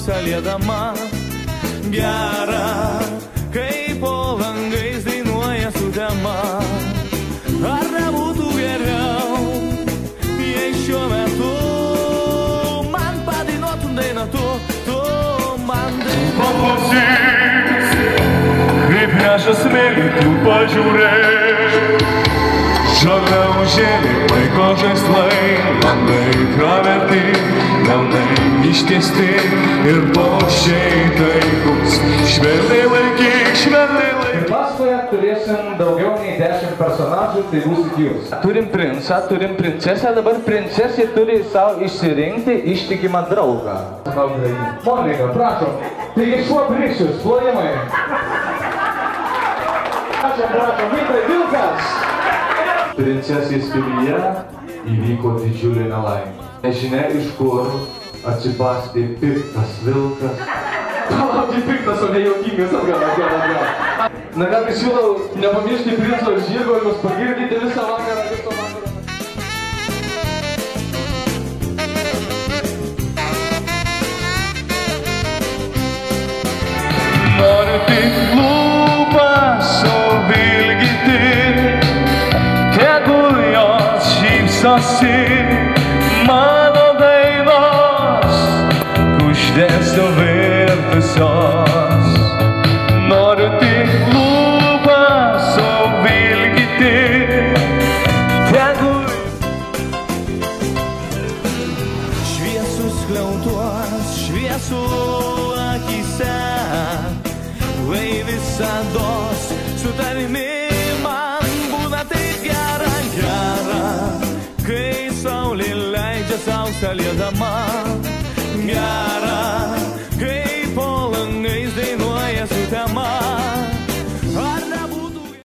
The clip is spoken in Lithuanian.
saulėdama. Gera, kai po langais dainuoja sutema. Ar nebūtų geriau, jei šiuo metu man padainuotum dainą tu man dainuotum. Paklausyk, kaip neša smėlį tu pažiūrėk. Žalia užėlė laiko žaislai, langai praverti, delnai ištiesti ir paukščiai taikus. Švelniai laikyk, švelniai laikyk. Pasakoje turėsim daugiau nei 10 personažų, tai būsit jūs. Turim princą, turim princesę, dabar princesė turi savo išsirinkti ištikimą draugą. Monika, prašom, taigi šuo Brikšius, plojimai. Prašom, Vytai Vilkas. Princesės pilyje įvyko didžiulė nelaimė. Nežinia iš kur atsibastė piktas vilkas. Palaukti piktas, o ne juokingas atgal. Na ką, tai siūlau nepamiršti princo žirgo ir mus pagirdyti visą vakarą. Noriu tik lūpas suvilgyti, tegul jos šypsosi mano dainos, kuždėsio virtusios. Noriu tik lūpas suvilgyti, tegul šviesus skliautuos, šviesų akyse, lai visados su tavimi man būna taip gera, kai saulė leidžia sau saulėdama. Gera, kai po langais dainuoja sutema.